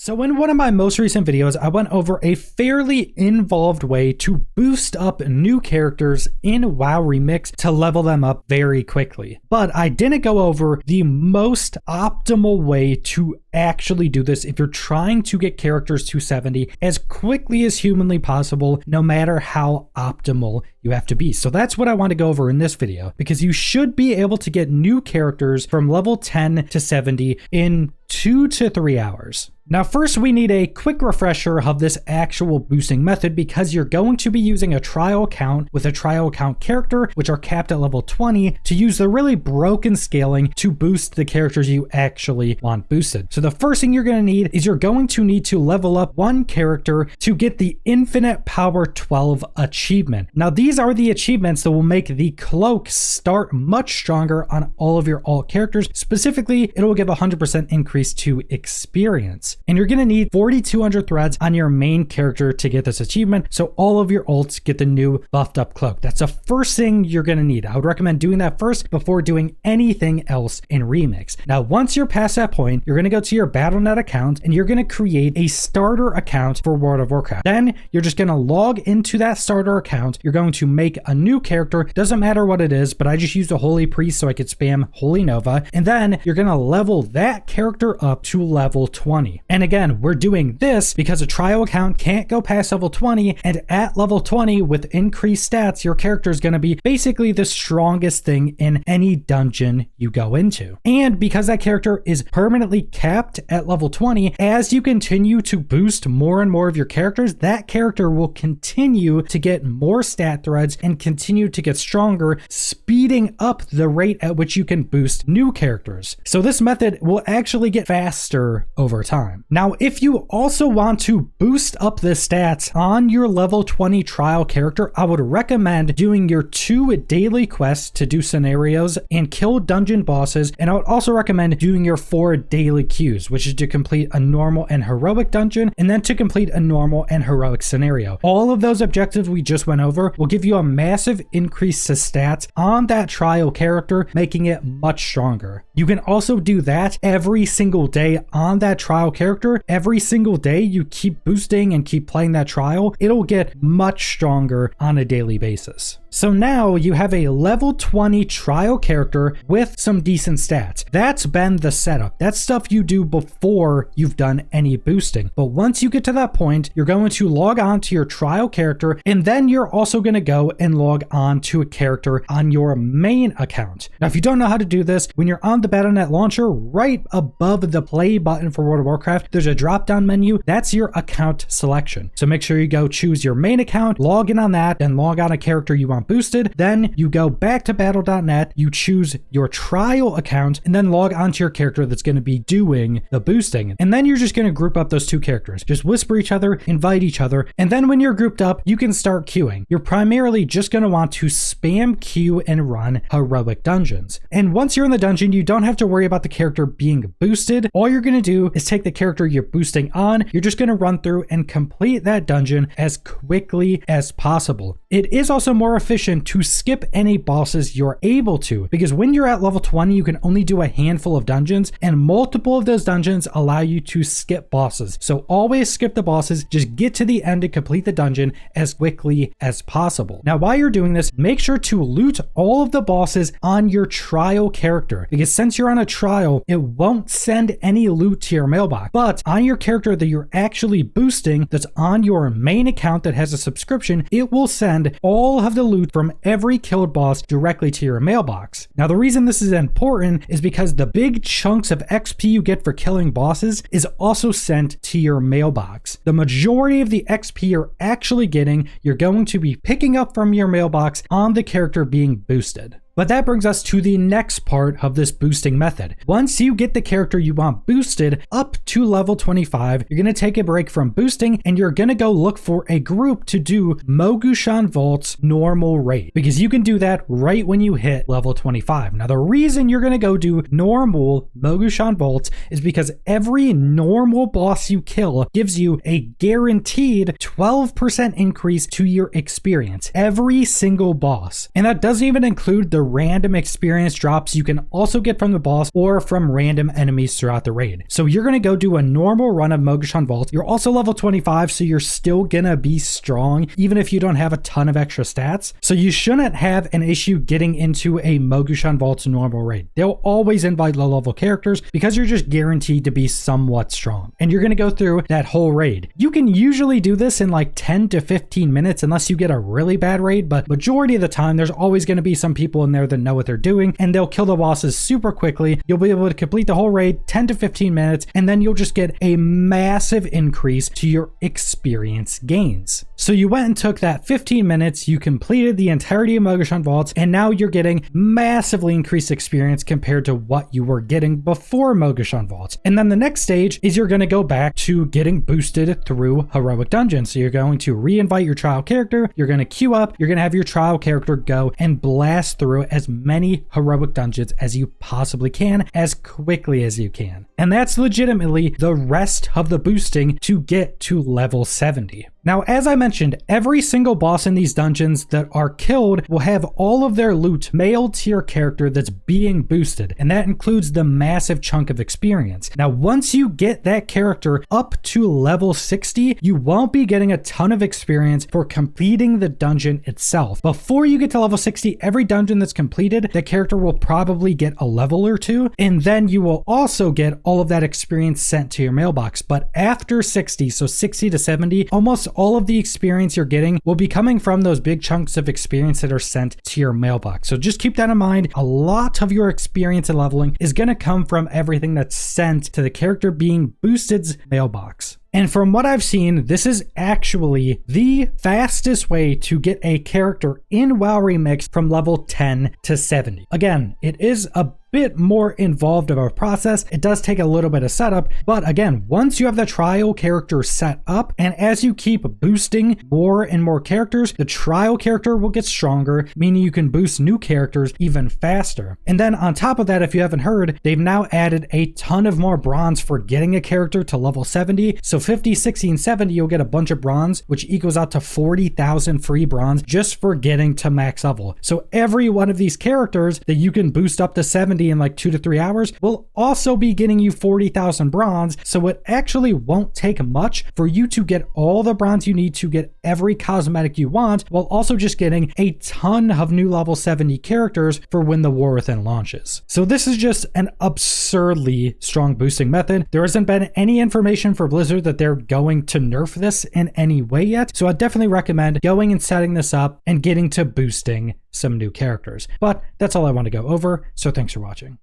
So in one of my most recent videos, I went over a fairly involved way to boost up new characters in WoW Remix to level them up very quickly. But I didn't go over the most optimal way to actually do this if you're trying to get characters to 70 as quickly as humanly possible, no matter how optimal you have to be. So that's what I want to go over in this video, because you should be able to get new characters from level 10 to 70 in 2 to 3 hours. Now, first we need a quick refresher of this actual boosting method, because you're going to be using a trial account with a trial account character, which are capped at level 20, to use the really broken scaling to boost the characters you actually want boosted. So the first thing you're going to need is you're going to need to level up one character to get the Infinite Power 12 achievement. Now, these are the achievements that will make the cloak start much stronger on all of your alt characters. Specifically, it will give 100% increase to experience. And you're going to need 4,200 threads on your main character to get this achievement, so all of your alts get the new buffed up cloak. That's the first thing you're going to need. I would recommend doing that first before doing anything else in Remix. Now, once you're past that point, you're going to go to your Battle.net account and you're going to create a starter account for World of Warcraft. Then you're just going to log into that starter account. You're going to make a new character. Doesn't matter what it is, but I just used a Holy Priest so I could spam Holy Nova. And then you're going to level that character up to level 20. And again, we're doing this because a trial account can't go past level 20, and at level 20 with increased stats, your character is going to be basically the strongest thing in any dungeon you go into. And because that character is permanently capped at level 20, as you continue to boost more and more of your characters, that character will continue to get more stat threads and continue to get stronger, speeding up the rate at which you can boost new characters. So this method will actually get faster over time. Now, if you also want to boost up the stats on your level 20 trial character, I would recommend doing your 2 daily quests to do scenarios and kill dungeon bosses. And I would also recommend doing your 4 daily queues, which is to complete a normal and heroic dungeon, and then to complete a normal and heroic scenario. All of those objectives we just went over will give you a massive increase to stats on that trial character, making it much stronger. You can also do that every single day on that trial character. Every single day you keep boosting and keep playing that trial, it'll get much stronger on a daily basis. So now you have a level 20 trial character with some decent stats. That's been the setup. That's stuff you do before you've done any boosting. But once you get to that point, you're going to log on to your trial character, and then you're also going to go and log on to a character on your main account. Now, if you don't know how to do this, when you're on the Battle.net launcher, right above the play button for World of Warcraft, there's a drop-down menu. That's your account selection. So make sure you go choose your main account, log in on that, and log on a character you want boosted. Then you go back to Battle.net, you choose your trial account, and then log onto your character that's going to be doing the boosting. And then you're just going to group up those 2 characters. Just whisper each other, invite each other, and then when you're grouped up, you can start queuing. You're primarily just going to want to spam queue and run heroic dungeons. And once you're in the dungeon, you don't have to worry about the character being boosted. All you're going to do is take the character you're boosting on, you're just going to run through and complete that dungeon as quickly as possible. It is also more efficient to skip any bosses you're able to, because when you're at level 20, you can only do a handful of dungeons, and multiple of those dungeons allow you to skip bosses. So always skip the bosses, just get to the end and complete the dungeon as quickly as possible. Now, while you're doing this, make sure to loot all of the bosses on your trial character, because since you're on a trial, it won't send any loot to your mailbox. But on your character that you're actually boosting, that's on your main account that has a subscription, it will send all of the loot from every killed boss directly to your mailbox. Now, the reason this is important is because the big chunks of XP you get for killing bosses is also sent to your mailbox. The majority of the XP you're actually getting, you're going to be picking up from your mailbox on the character being boosted. But that brings us to the next part of this boosting method. Once you get the character you want boosted up to level 25, you're going to take a break from boosting and you're going to go look for a group to do Mogushan Vault's normal rate, because you can do that right when you hit level 25. Now, the reason you're going to go do normal Mogushan Vaults is because every normal boss you kill gives you a guaranteed 12% increase to your experience. Every single boss. And that doesn't even include the the random experience drops you can also get from the boss or from random enemies throughout the raid. So you're going to go do a normal run of Mogushon Vault. You're also level 25, so you're still going to be strong, even if you don't have a ton of extra stats. So you shouldn't have an issue getting into a Mogushon Vault's normal raid. They'll always invite low level characters because you're just guaranteed to be somewhat strong. And you're going to go through that whole raid. You can usually do this in like 10 to 15 minutes unless you get a really bad raid, but majority of the time there's always going to be some people in there that know what they're doing and they'll kill the bosses super quickly. You'll be able to complete the whole raid 10 to 15 minutes and then you'll just get a massive increase to your experience gains. So you went and took that 15 minutes, you completed the entirety of Mogushon Vaults, and now you're getting massively increased experience compared to what you were getting before Mogushon Vaults. And then the next stage is you're going to go back to getting boosted through heroic dungeons. So you're going to re-invite your trial character, you're going to queue up, you're going to have your trial character go and blast through as many heroic dungeons as you possibly can, as quickly as you can. And that's legitimately the rest of the boosting to get to level 70. Now, as I mentioned, every single boss in these dungeons that are killed will have all of their loot mailed to your character that's being boosted, and that includes the massive chunk of experience. Now, once you get that character up to level 60, you won't be getting a ton of experience for completing the dungeon itself. Before you get to level 60, every dungeon that's completed, the character will probably get a level or two, and then you will also get all of that experience sent to your mailbox. But after 60, so 60 to 70, almost all of the experience you're getting will be coming from those big chunks of experience that are sent to your mailbox. So just keep that in mind. A lot of your experience and leveling is going to come from everything that's sent to the character being boosted's mailbox. And from what I've seen, this is actually the fastest way to get a character in WoW Remix from level 10 to 70. Again, it is a bit more involved of a process. It does take a little bit of setup, but again, once you have the trial character set up, and as you keep boosting more and more characters, the trial character will get stronger, meaning you can boost new characters even faster. And then on top of that, if you haven't heard, they've now added a ton of more bronze for getting a character to level 70. So 50, 60, and 70, you'll get a bunch of bronze, which equals out to 40,000 free bronze just for getting to max level. So every one of these characters that you can boost up to 70 in like 2 to 3 hours will also be getting you 40,000 bronze. So it actually won't take much for you to get all the bronze you need to get every cosmetic you want, while also just getting a ton of new level 70 characters for when the War Within launches. So this is just an absurdly strong boosting method. There hasn't been any information for Blizzard that they're going to nerf this in any way yet. So I definitely recommend going and setting this up and getting to boosting some new characters. But that's all I want to go over. So thanks for watching.